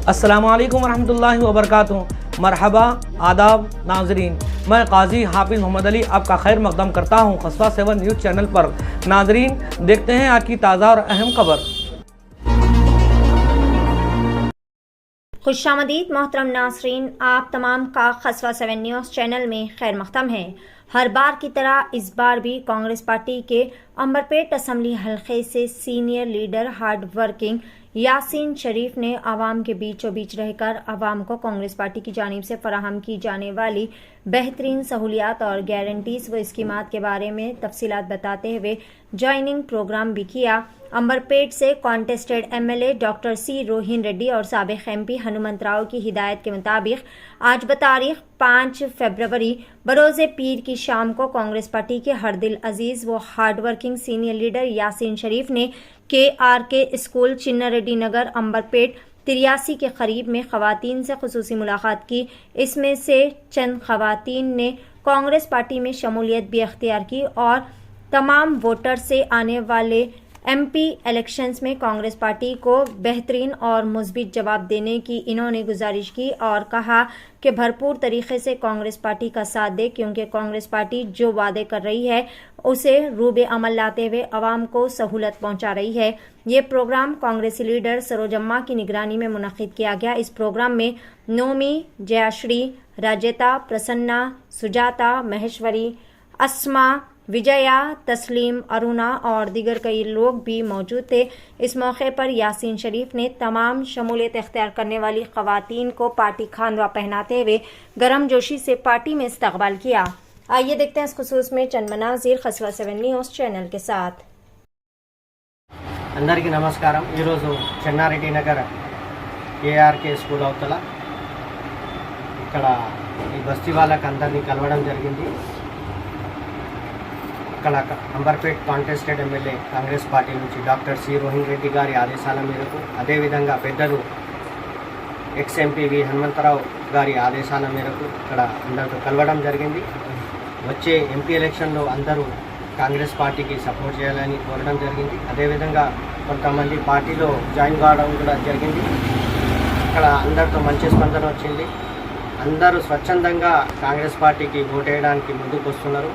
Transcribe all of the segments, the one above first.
अस्सलामु अलैकुम वरहमतुल्लाहि वबरकातुहू। मरहबा, आदाब नाजरीन, मैं काजी हाफिज़ मोहम्मद अली आपका खैर मकदम करता हूँ खसवा 7 न्यूज़ चैनल पर। नाजरीन, देखते हैं आज की ताज़ा और अहम खबर। खुशामदीद मोहतरम नासरीन, आप तमाम का खसवा 7 न्यूज़ चैनल में खैर मकदम है। हर बार की तरह इस बार भी कांग्रेस पार्टी के अंबरपेट असम्बली हलके से senior leader hard working Yaseen Sharif ने आवाम के बीचों बीच रहकर आवाम को कांग्रेस पार्टी की जानिब से फराहम की जाने वाली बेहतरीन सहूलियात और गारंटीज व स्कीमात के बारे में तफसीलात बताते हुए ज्वाइनिंग प्रोग्राम भी किया। अंबरपेट से contested MLA doctor C Rohin Reddy और साबिक एमपी हनुमंतराव की हिदायत के मुताबिक आज बतारीख 5 फरवरी बरोज़े पीर की शाम को कांग्रेस पार्टी के हर दिल अजीज व hard working senior leader Yaseen Sharif ने KRK स्कूल चिन्ना रेड्डी नगर अंबरपेट 83 के करीब में खवातीन से खुसूसी मुलाकात की। इसमें से चंद खवातीन ने कांग्रेस पार्टी में शमूलियत भी अख्तियार की और तमाम वोटर से आने वाले MP इलेक्शंस में कांग्रेस पार्टी को बेहतरीन और मुस्बित जवाब देने की इन्होंने गुजारिश की और कहा कि भरपूर तरीके से कांग्रेस पार्टी का साथ दे, क्योंकि कांग्रेस पार्टी जो वादे कर रही है उसे रूबे अमल लाते हुए आवाम को सहूलत पहुंचा रही है। ये प्रोग्राम कांग्रेसी लीडर सरोजम्मा की निगरानी में मुनक्किद किया गया। इस प्रोग्राम में नोमी, जयाश्री, राजेता, प्रसन्ना, सुजाता, महेश्वरी, अस्मा, विजया, तस्लीम, अरुणा और दीगर कई लोग भी मौजूद थे। इस मौके पर यासीन शरीफ ने तमाम शमूलियत इख्तियार करने वाली खवातीन को पार्टी खानवा पहनाते हुए गर्म जोशी से पार्टी में इस्तकबाल किया। आइए देखते हैं इस खुसूस में चंद मनाज़िर खसवा 7 न्यूज़ चैनल के साथ। అందరికీ నమస్కారం। ఈరోజు చెన్నారెడ్డి నగర్ KRK స్కూల్ అవతల ఇక్కడ ఈ బస్తీ వాళ్ళకి అందరినీ కలవడం జరిగింది। ఇక్కడ Amberpet contested MLA Congress party నుంచి డాక్టర్ సి రోహిన్ రెడ్డి గారి ఆదేశాల మేరకు, అదేవిధంగా పెద్దలు ex-MP హనుమంతరావు గారి ఆదేశాల మేరకు ఇక్కడ అందరితో కలవడం జరిగింది। వచ్చే MP ఎలక్షన్లో అందరూ కాంగ్రెస్ పార్టీకి సపోర్ట్ చేయాలని కోరడం జరిగింది। అదేవిధంగా కొంతమంది పార్టీలో జాయిన్ కావడం కూడా జరిగింది। ఇక్కడ అందరితో మంచి స్పందన వచ్చింది। అందరూ స్వచ్ఛందంగా కాంగ్రెస్ పార్టీకి ఓటేయడానికి ముందుకు వస్తున్నారు।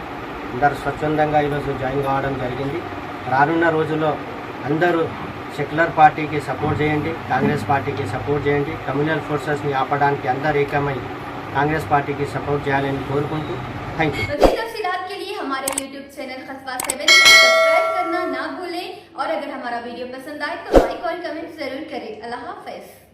అందరూ స్వచ్ఛందంగా ఈరోజు జాయిన్ కావడం జరిగింది। రానున్న రోజుల్లో అందరూ సెక్యులర్ పార్టీకి సపోర్ట్ చేయండి, కాంగ్రెస్ పార్టీకి సపోర్ట్ చేయండి। కమ్యూనల్ ఫోర్సెస్ని ఆపడానికి అందరూ ఏకమై కాంగ్రెస్ పార్టీకి సపోర్ట్ చేయాలని కోరుకుంటూ థ్యాంక్ యూ। हमारे YouTube चैनल खसवा 7 को सब्सक्राइब करना ना भूलें और अगर हमारा वीडियो पसंद आए तो लाइक और कमेंट जरूर करें। अल्लाह हाफ़िज़।